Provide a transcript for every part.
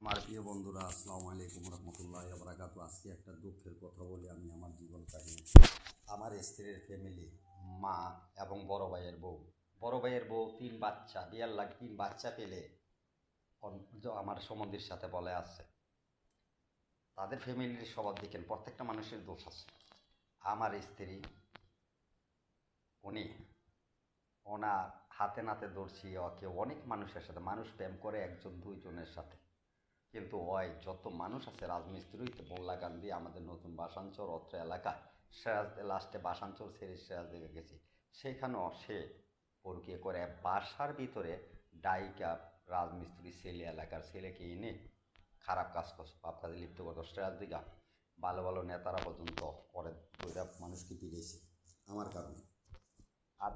আমার প্রিয় বন্ধুরা, আসসালামু আলাইকুম রহমতুল্লাহ বারাকাতু। আজকে একটা দুঃখের কথা বলি আমি আমার জীবন কাহিনী। আমার স্ত্রীর ফ্যামিলি, মা এবং বড় ভাইয়ের বউ। বড় ভাইয়ের বউ 3 বাচ্চা, বিয়ার লাখ 3 বাচ্চা পেলে আমার সম্বন্ধীর সাথে বলে আছে। তাদের ফ্যামিলির সবার দিকেন প্রত্যেকটা মানুষের দোষ আছে। আমার স্ত্রী, উনি ওনার হাতে নাতে ধরছি ওকে অনেক মানুষের সাথে, মানুষ প্রেম করে একজন দুইজনের সাথে, কিন্তু ওই যত মানুষ আছে রাজমিস্ত্রি হইতে মোল্লাকান্দি আমাদের নতুন বাসাঞ্চল অত্র এলাকা, সিরাজ লাস্টে বাসাঞ্চল ছেড়ে সিরাজ দিকে গেছি, সেখানেও সে পরকিয়ে করে বাসার ভিতরে ডাইকা রাজমিস্ত্রি ছেলে এলাকার ছেলেকে এনে খারাপ কাজ করছে, পাপ কাজে লিপ্ত করতো। সিরাজ দিঘা ভালো ভালো নেতারা পর্যন্ত করে দুইটা মানুষকে পিড়িয়েছে আমার কারণে। আর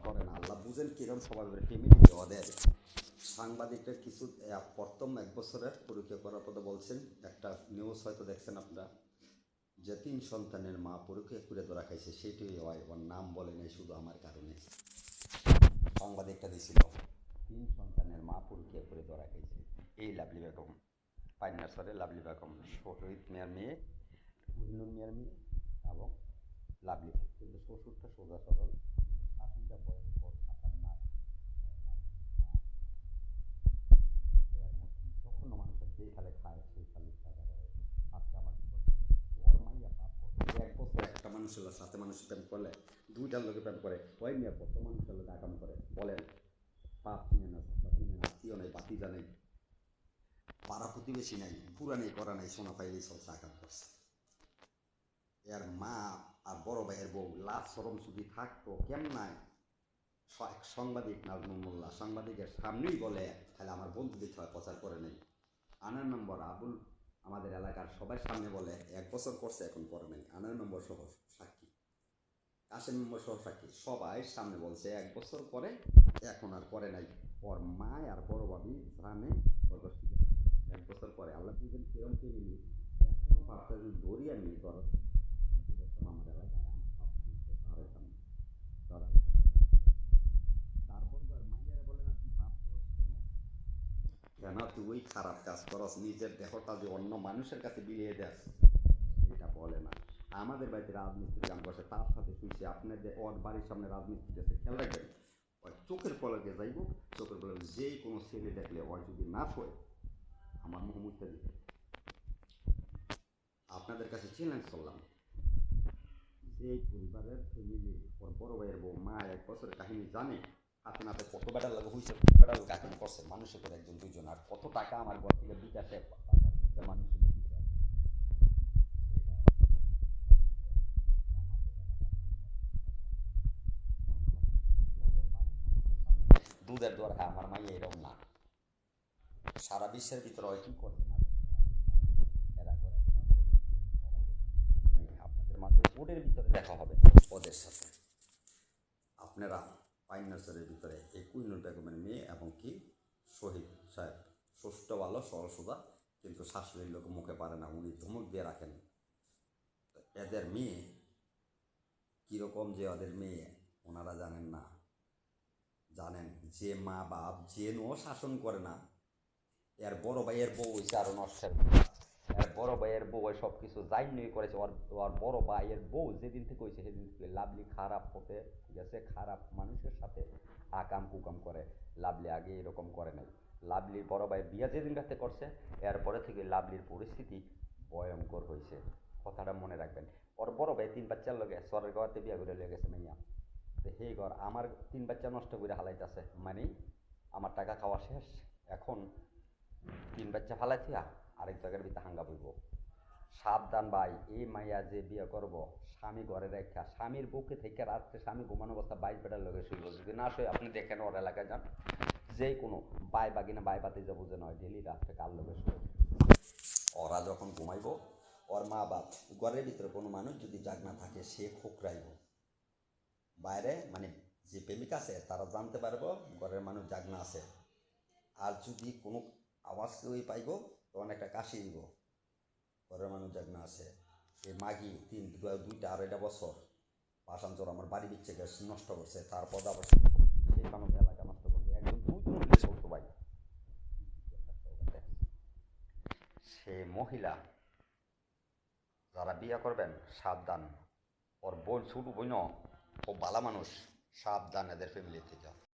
করেন আল্লাহ বুঝেন কিরম সবাই ফ্যামিলি ওদের। সাংবাদিকরা কিছু প্রথম 1 বছরের পরীক্ষা করার পরে বলছেন, একটা নিউজ হয়তো দেখছেন আপনারা, যে 3 সন্তানের মা পরীক্ষা করে ধরা খাইছে, সেটাই হয়। ওর নাম বলে নাই শুধু আমার কারণে সাংবাদিকটা দিছিল। 3 সন্তানের মা পরীক্ষা করে ধরা খাইছে। এই লাভলি বেগম, পাইনারসরের লাভলি বেগম, শহীদ মিয়ার মেয়ে, উইনুর মিয়ার মেয়ে এবং লাভলি। কিন্তু শ্বশুরটা সোজা সরল, শাশুড়িটা ভয়ঙ্কর খাতারনাক, এর মতন যখন মানুষের যেই খালে খায় সেই খালি কাজা করে। আজকে আমার ওর মাইয়া পাপ করছে 1 বছর একটা মানুষের সাথে মানুষ প্রেম করলে, দুইটার লোকে প্রেম করে, ওই মেয়ে কত মানুষের লোক আকাম করে বলেন। পাপ চিনে না, সত্তা চিনে না, আত্মীয় নেই, বাতিজা নেই, পাড়া প্রতিবেশী নাই, পুরা নেই, করা নাই, সোনা পাইলেই সব আকাম করছে। এর মা আর বড় ভাইয়ের বউ লাভ সরম যদি থাকতো কেমনায় এক সাংবাদিক নাজমুল মোল্লা সাংবাদিকের সামনেই বলে, তাহলে আমার বন্ধুদের ছয় প্রচার করে নেই। আনার নম্বর আবুল আমাদের এলাকার সবাই সামনে বলে 1 বছর করছে এখন করে নেই। আনার নম্বর সহ সাক্ষী, কাশেম নম্বর সহ সাক্ষী, সবাই সামনে বলছে 1 বছর করে এখন আর করে নাই। ওর মা আর বড় ভাবি জানে 1 বছর পরে। আল্লাহ বুঝেন কেরম ফ্যামিলি এখনো ভাবতে যদি দৌড়ি আমি ধরো আমার এলাকায় আমার সব তারে সামনে ধরা। তারপর মাইয়ারা বলে না তুই পাপ করছ কেন, কেন তুই খারাপ কাজ করস, নিজের দেহটা যে অন্য মানুষের কাছে বিলিয়ে দেস, এটা বলে না। আমাদের বাড়িতে রাজমিস্ত্রি কাম করছে, তার সাথে শুয়েছে। আপনাদের ওর বাড়ির সামনে রাজমিস্ত্রি আছে, খেয়াল রাখবেন। ওই চোখের পলকে যাইব, চোখের পলকে যে কোনো ছেলে দেখলে ওই যদি না শোয় আমার মুহূর্তে দিতে। আপনাদের কাছে চ্যালেঞ্জ করলাম, যে পরিবারের ফ্যামিলি ওর বড় ভাইয়ের বউ মা 1 বছরের কাহিনী জানে, হাতে নাতে কত বেটার লাগে হয়েছে, কত বেটার লোক আকিম করছে মানুষের করে একজন দুইজন, আর কত টাকা আমার ঘর থেকে বিকাশে মানুষের দুধের দোয়ার খায়। আমার মাইয়া এরকম না, সারা বিশ্বের ভিতরে হয় কি করে না এরা করে। আপনাদের মাঝে বোর্ডের ভিতরে দেখা হবে ওদের সাথে। আপনারা পাইন নার্সারির ভিতরে এই কুইনুল বেগমের মেয়ে এবং কি শহীদ সাহেব, ষষ্ঠ ভালো সরল সোজা, কিন্তু শাশুড়ির লোক মুখে পারে না, উনি ধমক দিয়ে রাখেন। এদের মেয়ে কীরকম যে ওদের মেয়ে ওনারা জানেন না। জানেন যে মা বাপ যে নো শাসন করে না, এর বড় ভাইয়ের বউ হয়েছে আরো নষ্টের। এর বড় ভাইয়ের বউ সব কিছু যাই করেছে। ওর ওর বড় ভাইয়ের বউ যেদিন থেকে হয়েছে সেদিন থেকে লাভলি খারাপ হতে গেছে, খারাপ মানুষের সাথে আকাম কুকাম করে। লাভলি আগে এরকম করে নাই। লাভলির বড় ভাই বিয়া যেদিন কাছে করছে, এরপরে থেকে লাভলির পরিস্থিতি ভয়ঙ্কর হয়েছে। কথাটা মনে রাখবেন। ওর বড় ভাই 3 বাচ্চার লগে সরের ঘরতে বিয়া করে লেগে গেছে মাইয়া। তো সেই ঘর আমার 3 বাচ্চা নষ্ট করে হালাইতেছে, মানে আমার টাকা খাওয়া শেষ, এখন 3 বাচ্চা ফালাইছি আরেক জায়গার ভিতরে হাঙ্গা বইব। সাবধান ভাই, এই মাইয়া যে বিয়ে করব, স্বামী ঘরে রেখা, স্বামীর বুকে থেকে রাত্রে স্বামী ঘুমানো অবস্থা 22 বেটার লগে শুইব। যদি না শুয়ে আপনি দেখেন ওর এলাকায় যান, যে কোনো বাই বাগিনা বাই বাতি যা বুঝে নয়, ডেলি রাত্রে কার লগে শুয়ে। ওরা যখন ঘুমাইব, ওর মা বাপ ঘরের ভিতরে কোনো মানুষ যদি জাগ না থাকে সে খোকরাইব, বাইরে মানে যে প্রেমিক আছে তারা জানতে পারবো ঘরের মানুষ জাগনা আছে। আর যদি কোনো আওয়াজ কেউই পাইব তখন একটা কাশি দিব ঘরের মানুষ জাগনা আছে। এই মাগি 2-2.5 বছর পাশাঞ্চর আমার বাড়ি দিচ্ছে গ্যাস নষ্ট করছে, তারপর আবার সেই মানুষ এলাকা নষ্ট করছে, একজন 2 জন মিলে চলতো ভাই। সে মহিলা যারা বিয়ে করবেন সাবধান, ওর বোন ছোট বোন খুব ভালো মানুষ, সাবধান এদের ফ্যামিলি থেকে।